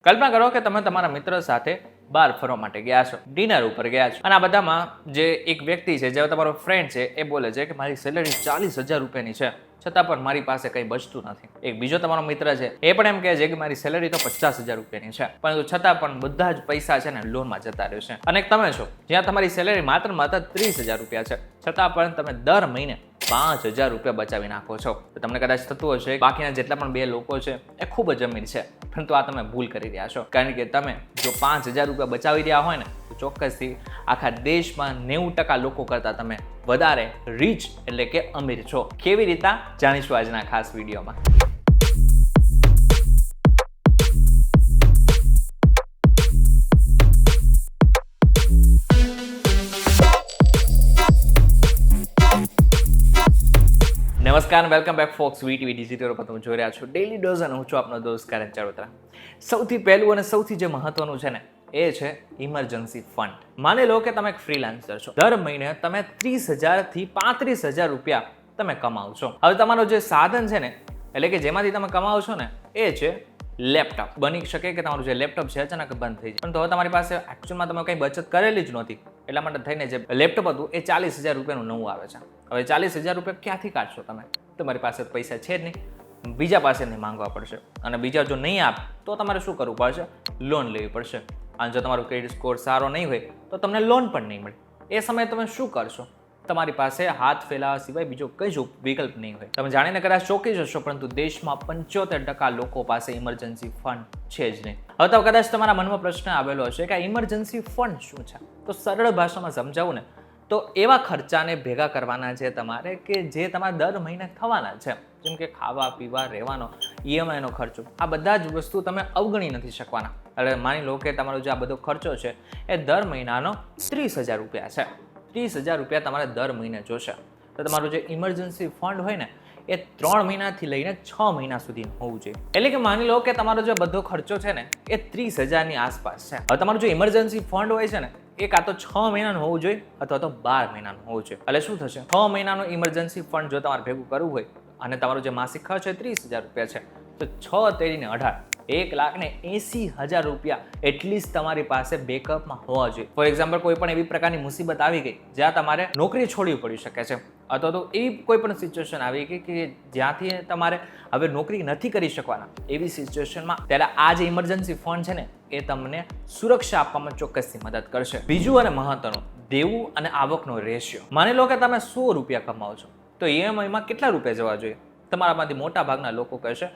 કલ્પના કરો કે તમે તમારા મિત્ર સાથે બહાર ફરવા માટે ગયા છો, ડિનર ઉપર ગયા છો, અને આ બધામાં જે એક વ્યક્તિ છે, જે તમારો ફ્રેન્ડ છે, એ બોલે છે કે મારી સેલેરી 40,000 રૂપિયાની છે, છતાં પણ મારી પાસે કંઈ બચતું નથી. એક બીજો તમારો મિત્ર છે, એ પણ એમ કહે છે કે મારી સેલેરી તો 50,000 રૂપિયાની છે, પરંતુ છતાં પણ બધા જ પૈસા છે ને લોનમાં જતા રહે છે. અને એક તમે છો જ્યાં તમારી સેલેરી માત્ર 30,000 રૂપિયા છે, છતાં પણ તમે દર મહિને 5,000 રૂપિયા બચાવી નાખો છો. તો તમને કદાચ થતું હશે બાકીના જેટલા પણ બે લોકો છે એ ખૂબ જ અમીર છે, પરંતુ આ તમે ભૂલ કરી રહ્યા છો. કારણ કે તમે જો 5,000 રૂપિયા બચાવી રહ્યા હોય ને, તો ચોક્કસથી આખા દેશમાં 90% લોકો કરતાં તમે વધારે રીચ એટલે કે અમીર છો. કેવી રીતે જાણીશું આજના ખાસ વિડીયોમાં. નમસ્કાર, welcome back Fox VTV digital પર તમે જોઈ રહ્યા છો ડેલી ડોઝ, અને હું છું આપનો દોસ્ત કરણ ચરોતરા. સૌથી પહેલું અને સૌથી જે મહત્વનું છે ને, એ છે ઇમરજન્સી ફંડ. માની લો કે તમે એક ફ્રીલાન્સર છો, દર મહિને તમે 30,000 થી 35,000 રૂપિયા તમે કમાવો છો. હવે તમારો જે સાધન છે ને, એટલે કે જેમાંથી તમે કમાવો છો ને, એ છે લેપટોપ. બની શકે કે તમારું જે લેપટોપ છે અચાનક બંધ થઈ જાય, પણ તો હવે તમારી પાસે એકચ્યુઅલમાં તમે કંઈ બચત કરેલી જ નહોતી, એટલા માટે થઈને જે લેપટોપ હતું એ 40,000 રૂપિયાનું નવું આવે છે. હવે 40,000 રૂપિયા ક્યાંથી કાઢશો તમે? તમારી પાસે પૈસા છે જ નહીં, બીજા પાસેથી માંગવા પડશે, અને બીજા જો નહીં આપે તો તમારે શું કરવું પડશે? લોન લેવી પડશે. અને જો તમારો ક્રેડિટ સ્કોર સારો નહીં હોય તો તમને લોન પણ નહીં મળે. એ સમયે તમે શું કરશો? તમારી પાસે હાથ ફેલાવા સિવાય બીજો કઈ જ વિકલ્પ નહીં હોય. તમે જાણીને કદાચ ચોંકી જશો, પરંતુ દેશમાં 75% લોકો પાસે ઇમરજન્સી ફંડ છે જ નહીં. હવે તો કદાચ તમારા મનમાં પ્રશ્ન આવેલો હશે કે આ ઇમરજન્સી ફંડ શું છે? તો સરળ ભાષામાં સમજાવું ને, તો એવા ખર્ચાને ભેગા કરવાના છે તમારે કે જે તમારે દર મહિને થવાના છે, જેમ કે ખાવા પીવા, રહેવાનો, ઈએમઆઈનો ખર્ચો. આ બધા જ વસ્તુ તમે અવગણી નથી શકવાના. એટલે માની લો કે તમારો જે આ બધો ખર્ચો છે એ દર મહિનાનો 30,000 રૂપિયા છે. 30,000 રૂપિયા તમારે દર મહિને જોશે. તો તમારું જે ઇમરજન્સી ફંડ હોય ને, એ 3 મહિનાથી લઈને 6 મહિના સુધી હોવું જોઈએ. એટલે કે માની લો કે તમારો જે બધો ખર્ચો છે ને, એ 30,000ની આસપાસ છે. હવે તમારું જે ઇમરજન્સી ફંડ હોય છે ને, એ કાં તો 6 મહિનાનું હોવું જોઈએ અથવા તો 12 મહિનાનું હોવું જોઈએ. એટલે શું થશે? 6 મહિનાનું ઇમરજન્સી ફંડ જો તમારે ભેગું કરવું હોય અને તમારો જે માસિક ખર્ચ છે 30,000 રૂપિયા છે, તો 6 તેરીને 18, 1,80,000 રૂપિયા એટલીસ્ટ તમારી પાસે બેકઅપમાં હોવા જોઈએ. ફોર એક્ઝામ્પલ, કોઈ પણ એવી પ્રકારની મુસીબત આવી ગઈ જ્યાં તમારે નોકરી છોડવી પડી શકે છે, અથવા તો એવી કોઈ પણ સિચ્યુએશન આવી ગઈ કે જ્યાંથી તમારે હવે નોકરી નથી કરી શકવાના, એવી સિચ્યુએશનમાં ત્યારે આ જે ઇમરજન્સી ફંડ છે ને, એ તમને સુરક્ષા આપવામાં ચોક્કસથી મદદ કરશે. બીજું અને મહત્વનું, દેવું અને આવકનો રેશિયો. માની લો કે તમે 100 રૂપિયા કમાવો છો, તો ઈએમઆઈમાં કેટલા રૂપિયા જવા જોઈએ? તમારામાંથી મોટા ભાગના લોકો કહેશે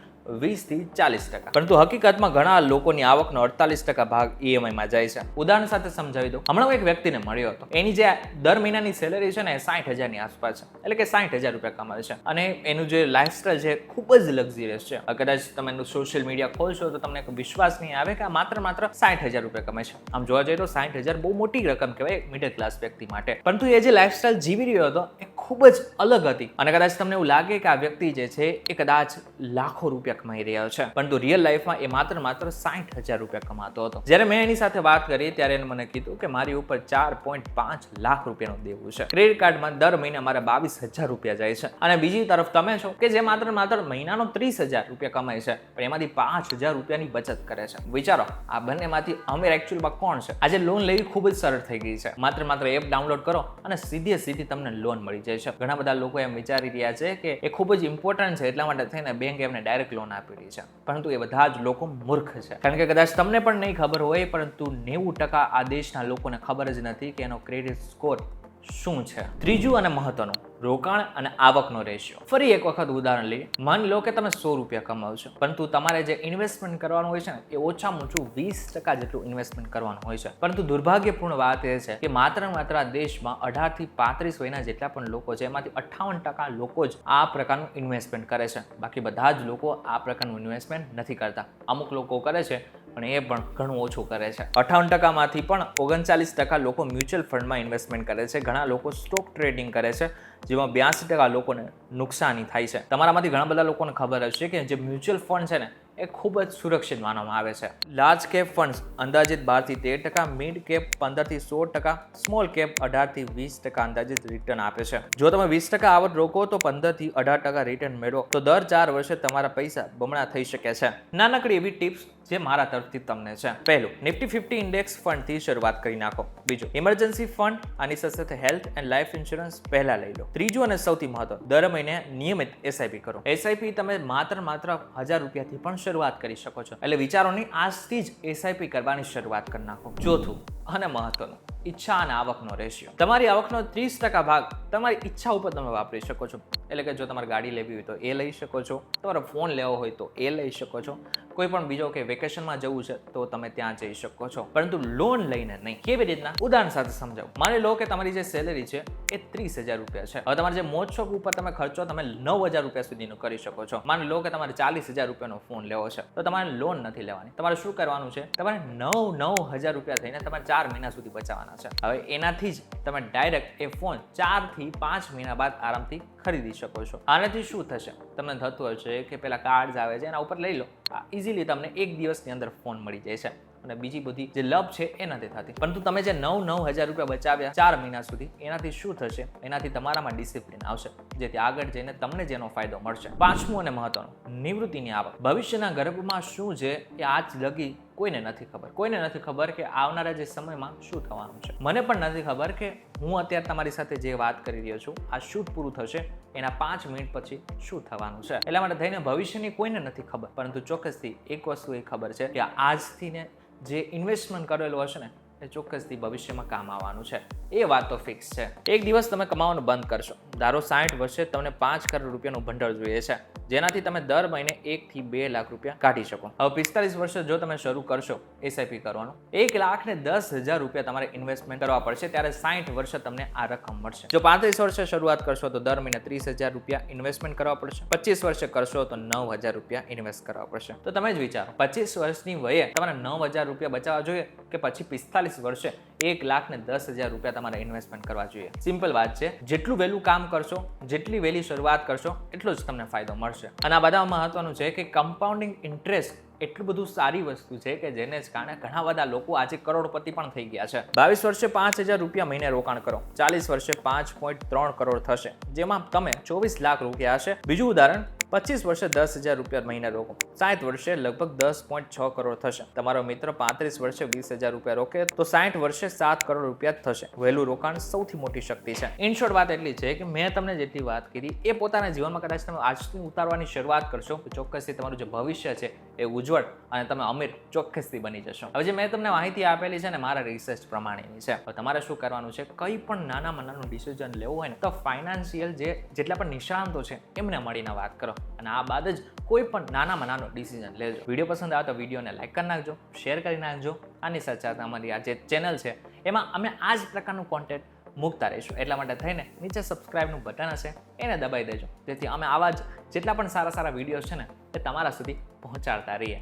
20 થી 40%. પરંતુ હકીકતમાં ઘણા લોકોની આવકનો 48% ભાગ ઈએમઆઈમાં જાય છે. ઉદાહરણ સાથે સમજાવી દઉં. હમણાં હું એક વ્યક્તિને મળ્યો હતો. એની જે દર મહિનાની સેલેરી છે ને, 60,000ની આસપાસ છે, એટલે કે 60,000 રૂપિયા કમાવે છે, અને એનું જે લાઈફસ્ટાઈલ છે ખૂબ જ લક્ઝરિયસ છે. કદાચ તમે એનું સોશિયલ મીડિયા ખોલશો તો તમને વિશ્વાસ નહીં આવે કે આ માત્ર 60,000 રૂપિયા કમાય છે. આમ જોવા જઈએ તો 60,000 બહુ મોટી રકમ કહેવાય મિડલ ક્લાસ વ્યક્તિ માટે. પરંતુ એ જે લાઈફસ્ટાઈલ જીવી રહ્યો હતો એ ખૂબ જ અલગ હતી. અને કદાચ તમને એવું લાગે કે આ વ્યક્તિ જે છે એ કદાચ લાખો રૂપિયા કમાઈ રહ્યા છે, પરંતુ રિયલ લાઈફમાં એ માત્ર 60,000 રૂપિયા કમાતો હતો. જ્યારે મેં એની સાથે વાત કરી ત્યારે એને મને કીધું કે મારી ઉપર 4.5 લાખ રૂપિયાનું દેવું છે. ક્રેડિટ કાર્ડમાં દર મહિને મારે 22,000 રૂપિયા જાય છે. અને બીજી તરફ તમે છો કે જે માત્ર મહિનાનો 30,000 રૂપિયા કમાય છે, પણ એમાંથી 5,000 રૂપિયાની બચત કરે છે. વિચારો, આ બંનેમાંથી અમીર એકચ્યુઅલમાં કોણ છે? આજે લોન લેવી ખૂબ જ સરળ થઈ ગઈ છે. માત્ર એપ ડાઉનલોડ કરો અને સીધી તમને લોન મળી જાય છે. ઘણા બધા લોકો એમ વિચારી રહ્યા છે કે એ ખૂબ જ ઇમ્પોર્ટન્ટ છે, એટલા માટે થઈને બેંક એમને ડાયરેક્ટ લોન આપી રહી છે, પરંતુ એ બધા જ લોકો મૂર્ખ છે. કારણ કે કદાચ તમને પણ નહીં ખબર હોય, પરંતુ 90% આ દેશના લોકોને ખબર જ નથી કે એનો ક્રેડિટ સ્કોર શું છે. ત્રીજું અને મહત્વનું, રોકાણ અને આવકનો રેશિયો. ફરી એક વખત ઉદાહરણ લઈએ. માની લો કે તમે 100 રૂપિયા કમાવો છો, પરંતુ તમારે જે ઇન્વેસ્ટમેન્ટ કરવાનું હોય છે ને, એ ઓછામાં ઓછું 20% જેટલું ઇન્વેસ્ટમેન્ટ કરવાનું હોય છે. પરંતુ દુર્ભાગ્યપૂર્ણ વાત એ છે કે માત્ર આ દેશમાં 18 થી 35 વયના જેટલા પણ લોકો છે, એમાંથી 58% લોકો જ આ પ્રકારનું ઇન્વેસ્ટમેન્ટ કરે છે. બાકી બધા જ લોકો આ પ્રકારનું ઇન્વેસ્ટમેન્ટ નથી કરતા. અમુક લોકો કરે છે, પણ એ પણ ઘણું ઓછું કરે છે. 58%માંથી પણ 39% લોકો મ્યુચ્યુઅલ ફંડમાં ઇન્વેસ્ટમેન્ટ કરે છે. ઘણા લોકો સ્ટોક ટ્રેડિંગ કરે છે, જેમાં 82% લોકોને નુકસાની થાય છે. તમારામાંથી ઘણા બધા લોકોને ખબર હશે કે જે મ્યુચ્યુઅલ ફંડ છે ને, એ ખૂબ જ સુરક્ષિત માનવામાં આવે છે. લાર્જ કેપ ફંડ્સ અંદાજિત 12-13%, મિડ કેપ 15-16%, સ્મોલ કેપ 18-20% અંદાજિત રિટર્ન આપે છે. જો તમે 20% આવક રોકો તો 15-18% રિટર્ન મેળવો તો દર 4 વર્ષે તમારા પૈસા બમણા થઈ શકે છે. નાનકડી એવી ટિપ્સ જે મારા તરફથી તમને છે. પહેલું, નિફ્ટી 50 ઇન્ડેક્સ ફંડ થી શરૂઆત કરી નાખો. બીજું, ઇમરજન્સી ફંડ, આની સાથે હેલ્થ એન્ડ લાઈફ ઇન્સ્યોરન્સ પહેલા લઈ લો. ત્રીજું અને સૌથી મહત્વનું, દર મહિને નિયમિત એસઆઈપી કરો. એસઆઈપી તમે માત્ર 1000 રૂપિયાથી પણ શરૂઆત કરી શકો છો. એટલે વિચારો નહીં, આજથી જ એસઆઈપી કરવાની શરૂઆત કરી નાખો. ચોથું અને મહત્વનું, ઈચ્છા અને આવકનો રેશિયો. તમારી આવકનો 30% ભાગ તમારી ઈચ્છા ઉપર તમે વાપરી શકો છો. એટલે કે જો તમારે ગાડી લેવી હોય તો એ લઈ શકો છો, તમારો ફોન લેવો હોય તો એ લઈ શકો છો, કોઈ પણ બીજો કે વેકેશનમાં જવું છે તો તમે ત્યાં જઈ શકો છો, પરંતુ લોન લઈને નહીં. કેવી રીતના? ઉદાહરણ સાથે સમજાવું. માની લો કે તમારી જે સેલેરી છે એ 30,000 રૂપિયા છે. હવે તમારે જે મોજ શોખ ઉપર તમે ખર્ચો તમે 9,000 રૂપિયા સુધીનો કરી શકો છો. માની લો કે તમારે 40,000 રૂપિયાનો ફોન લેવો છે તો તમારે લોન નથી લેવાની. તમારે શું કરવાનું છે? તમારે 9,000 રૂપિયા થઈને તમારે 4 મહિના સુધી બચાવવાના છે. હવે એનાથી જ તમે ડાયરેક્ટ એ ફોન 4 થી 5 મહિના બાદ આરામથી ખરીદી શકો છો. આનાથી શું થશે? તમને થતું હશે કે પેલા કાર્ડ્સ આવે છે એના ઉપર લઈ લો, ઇઝીલી તમને 1 દિવસની અંદર ફોન મળી જાય છે અને બીજી બધી જે લપ છે એ નથી થતી. પરંતુ તમે જે 9,000 રૂપિયા બચાવ્યા 4 મહિના સુધી, એનાથી શું થશે? એનાથી તમારામાં ડિસિપ્લિન આવશે, જેથી આગળ જઈને તમને જેનો ફાયદો મળશે. પાંચમું અને મહત્વનું, નિવૃત્તિની આવક. ભવિષ્યના ગર્ભમાં શું છે એ આજ લગી કોઈને નથી ખબર. કોઈને નથી ખબર કે આવનારા જે સમયમાં શું થવાનું છે. મને પણ નથી ખબર કે હું અત્યારે તમારી સાથે જે વાત કરી રહ્યો છું, આ શૂટ પૂરું થશે એના 5 મિનિટ પછી શું થવાનું છે. એટલા માટે થઈને ભવિષ્યની કોઈને નથી ખબર, પરંતુ ચોક્કસથી એક વસ્તુ એ ખબર છે કે આજથી ને જે ઇન્વેસ્ટમેન્ટ કરેલું હશે ને એ ચોક્કસથી ભવિષ્યમાં કામ આવવાનું છે. એ વાત તો ફિક્સ છે. એક દિવસ તમે કમાવાનું બંધ કરશો, ધારો 60 વર્ષે તમને 5 કરોડ રૂપિયાનું ભંડોળ જોઈએ છે, જેનાથી તમે દર મહિને 1 થી 2 લાખ રૂપિયા કાઢી શકો. હવે 45 વર્ષે જો તમે શરૂ કરશો એસઆઈપી કરવાનું, 1,10,000 રૂપિયા તમારે ઇન્વેસ્ટમેન્ટ કરવા પડશે, ત્યારે 60 વર્ષે તમને આ રકમ મળશે. જો 35 વર્ષે શરૂઆત કરશો તો દર મહિને 30,000 રૂપિયા ઇન્વેસ્ટમેન્ટ કરવા પડશે. 25 વર્ષે કરશો તો 9,000 રૂપિયા ઇન્વેસ્ટ કરવા પડશે. તો તમે જ વિચારો, 25 વર્ષની વયે તમારે 9,000 રૂપિયા બચાવવા જોઈએ કે પછી 45 વર્ષે 1,10,000 રૂપિયા તમારે ઇન્વેસ્ટમેન્ટ કરવા જોઈએ? સિમ્પલ વાત છે. જેટલું વહેલું કામ કરશો, જેટલી વહેલી શરૂઆત કરશો, એટલો જ તમને ફાયદો મળશે. અને આ બધા મહત્વનું છે કે કમ્પાઉન્ડિંગ ઇન્ટરેસ્ટ એટલું બધું સારી વસ્તુ છે કે જેને જ કારણે ઘણા બધા લોકો આજે કરોડપતિ પણ થઈ ગયા છે. 22 વર્ષે 5,000 રૂપિયા મહિને રોકાણ કરો, 40 વર્ષે 5.3 કરોડ થશે, જેમાં તમે 24 લાખ રૂપિયા હશે. બીજું ઉદાહરણ, 25 વર્ષે 10,000 રૂપિયા મહિને રોકો, 60 વર્ષે લગભગ 10.6 કરોડ થશે. તમારો મિત્ર 35 વર્ષે 20,000 રૂપિયા રોકે તો 60 વર્ષે 7 કરોડ રૂપિયા થશે. વહેલું રોકાણ સૌથી મોટી શક્તિ છે. ઇન શોર્ટ વાત એટલી છે કે મેં તમને જેટલી વાત કરી એ પોતાના જીવનમાં કદાચ તમે આજથી ઉતારવાની શરૂઆત કરશો તો ચોક્કસથી તમારું જે ભવિષ્ય છે એ ઉજ્જવળ અને તમે અમીર ચોક્કસથી બની જશો. હવે જે મેં તમને માહિતી આપેલી છે ને મારા રિસર્ચ પ્રમાણેની છે. હવે તમારે શું કરવાનું છે? કંઈ પણ નાનામાં નાનું ડિસિઝન લેવું હોય ને તો ફાઇનાન્શિયલ જેટલા પણ નિષ્ણાંતો છે એમને મળીને વાત કરો અને આ બાદ જ કોઈ પણ નાનામાં નાનો ડિસિઝન લેજો. વિડીયો પસંદ આવે તો વિડીયોને લાઈક કરી નાખજો, શેર કરી નાખજો. આની સાથે અમારી આ જે ચેનલ છે એમાં અમે આ જ પ્રકારનું કોન્ટેન્ટ મૂકતા રહીશું. એટલા માટે થઈને નીચે સબસ્ક્રાઇબનું બટન હશે એને દબાઈ દેજો, જેથી અમે આવા જ જેટલા પણ સારા સારા વિડીયોઝ છે ને એ તમારા સુધી પહોંચાડતા રહીએ.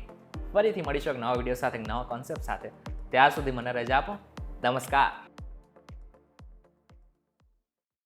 ફરીથી મળીશું એક નવા વિડીયો સાથે, નવા કોન્સેપ્ટ સાથે. ત્યાં સુધી મને રજા આપો. નમસ્કાર.